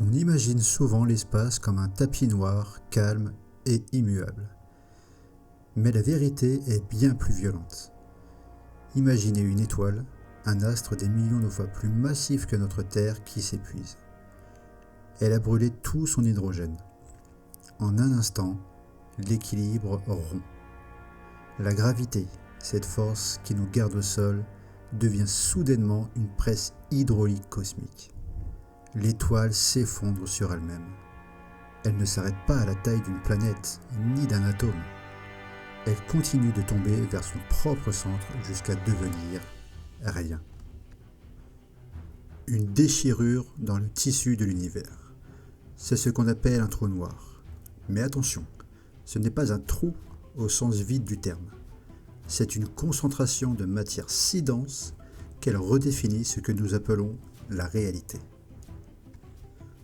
On imagine souvent l'espace comme un tapis noir, calme et immuable. Mais la vérité est bien plus violente. Imaginez une étoile, un astre des millions de fois plus massif que notre Terre qui s'épuise. Elle a brûlé tout son hydrogène. En un instant, l'équilibre rompt. La gravité, cette force qui nous garde au sol, devient soudainement une presse hydraulique cosmique. L'étoile s'effondre sur elle-même. Elle ne s'arrête pas à la taille d'une planète, ni d'un atome. Elle continue de tomber vers son propre centre jusqu'à devenir rien. Une déchirure dans le tissu de l'univers. C'est ce qu'on appelle un trou noir. Mais attention, ce n'est pas un trou au sens vide du terme. C'est une concentration de matière si dense qu'elle redéfinit ce que nous appelons la réalité.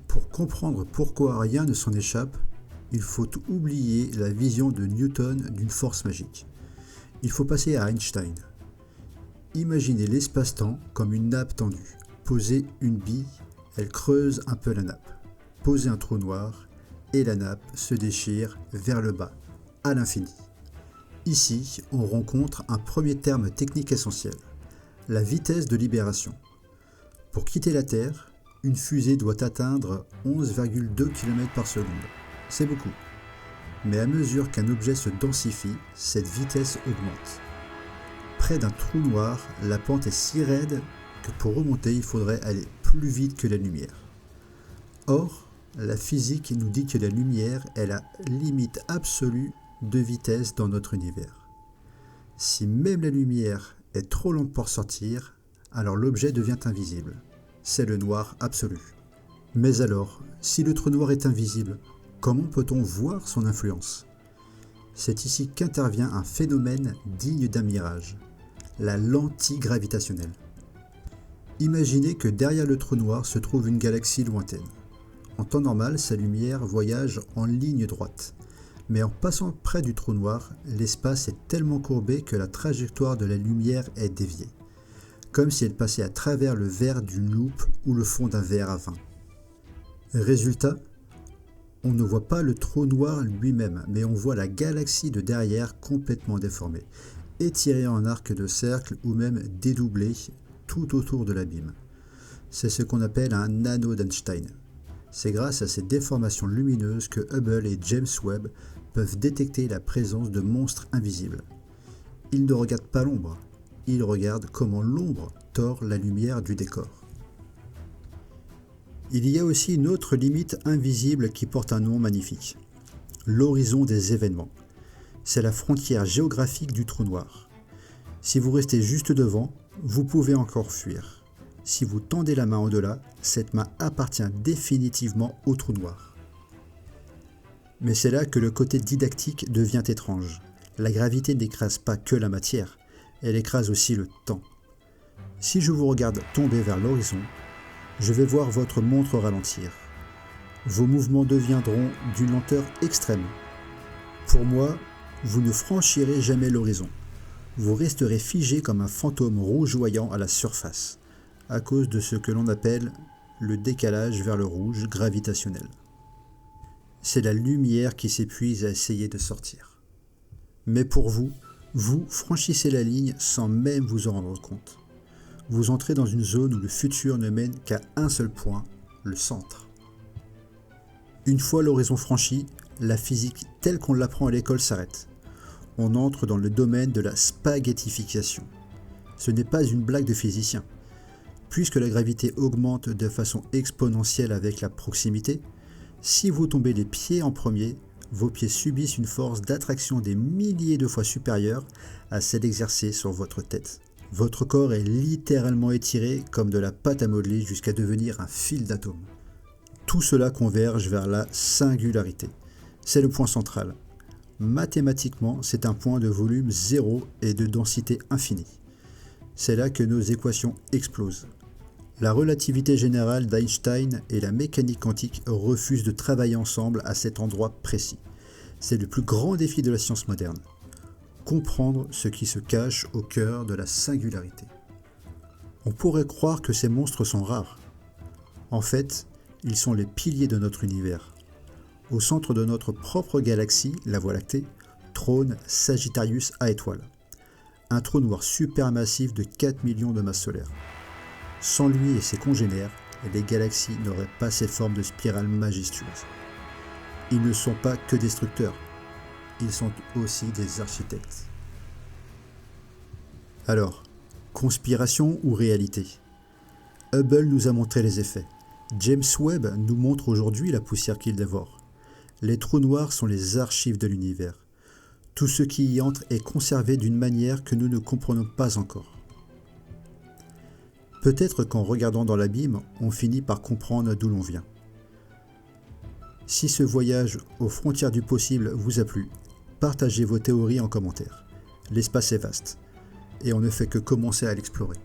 Pour comprendre pourquoi rien ne s'en échappe, il faut oublier la vision de Newton d'une force magique. Il faut passer à Einstein. Imaginez l'espace-temps comme une nappe tendue. Posez une bille, elle creuse un peu la nappe. Posez un trou noir et la nappe se déchire vers le bas, à l'infini. Ici, on rencontre un premier terme technique essentiel, la vitesse de libération. Pour quitter la Terre, une fusée doit atteindre 11,2 km par seconde. C'est beaucoup. Mais à mesure qu'un objet se densifie, cette vitesse augmente. Près d'un trou noir, la pente est si raide que pour remonter, il faudrait aller plus vite que la lumière. Or, la physique nous dit que la lumière est la limite absolue de vitesse dans notre univers. Si même la lumière est trop lente pour sortir, alors l'objet devient invisible. C'est le noir absolu. Mais alors, si le trou noir est invisible, comment peut-on voir son influence ? C'est ici qu'intervient un phénomène digne d'un mirage, la lentille gravitationnelle. Imaginez que derrière le trou noir se trouve une galaxie lointaine. En temps normal, sa lumière voyage en ligne droite. Mais en passant près du trou noir, l'espace est tellement courbé que la trajectoire de la lumière est déviée, comme si elle passait à travers le verre d'une loupe ou le fond d'un verre à vin. Résultat, on ne voit pas le trou noir lui-même, mais on voit la galaxie de derrière complètement déformée, étirée en arc de cercle ou même dédoublée tout autour de l'abîme. C'est ce qu'on appelle un anneau d'Einstein. C'est grâce à ces déformations lumineuses que Hubble et James Webb peuvent détecter la présence de monstres invisibles. Ils ne regardent pas l'ombre, ils regardent comment l'ombre tord la lumière du décor. Il y a aussi une autre limite invisible qui porte un nom magnifique, l'horizon des événements. C'est la frontière géographique du trou noir. Si vous restez juste devant, vous pouvez encore fuir. Si vous tendez la main au-delà, cette main appartient définitivement au trou noir. Mais c'est là que le côté didactique devient étrange. La gravité n'écrase pas que la matière, elle écrase aussi le temps. Si je vous regarde tomber vers l'horizon, je vais voir votre montre ralentir. Vos mouvements deviendront d'une lenteur extrême. Pour moi, vous ne franchirez jamais l'horizon. Vous resterez figé comme un fantôme rougeoyant à la surface, à cause de ce que l'on appelle le décalage vers le rouge gravitationnel. C'est la lumière qui s'épuise à essayer de sortir. Mais pour vous, vous franchissez la ligne sans même vous en rendre compte. Vous entrez dans une zone où le futur ne mène qu'à un seul point, le centre. Une fois l'horizon franchi, la physique telle qu'on l'apprend à l'école s'arrête. On entre dans le domaine de la spaghettification. Ce n'est pas une blague de physicien. Puisque la gravité augmente de façon exponentielle avec la proximité, si vous tombez les pieds en premier, vos pieds subissent une force d'attraction des milliers de fois supérieure à celle exercée sur votre tête. Votre corps est littéralement étiré comme de la pâte à modeler jusqu'à devenir un fil d'atomes. Tout cela converge vers la singularité. C'est le point central. Mathématiquement, c'est un point de volume zéro et de densité infinie. C'est là que nos équations explosent. La relativité générale d'Einstein et la mécanique quantique refusent de travailler ensemble à cet endroit précis. C'est le plus grand défi de la science moderne. Comprendre ce qui se cache au cœur de la singularité. On pourrait croire que ces monstres sont rares. En fait, Ils sont les piliers de notre univers. Au centre de notre propre galaxie, la Voie lactée, trône Sagittarius A étoile, un trou noir supermassif de 4 millions de masses solaires. Sans lui et ses congénères, les galaxies n'auraient pas ces formes de spirales majestueuses. Ils ne sont pas que destructeurs, ils sont aussi des architectes. Alors, conspiration ou réalité? Hubble nous a montré les effets. James Webb nous montre aujourd'hui la poussière qu'il dévore. Les trous noirs sont les archives de l'univers. Tout ce qui y entre est conservé d'une manière que nous ne comprenons pas encore. Peut-être qu'en regardant dans l'abîme, on finit par comprendre d'où l'on vient. Si ce voyage aux frontières du possible vous a plu, partagez vos théories en commentaire. L'espace est vaste, et on ne fait que commencer à l'explorer.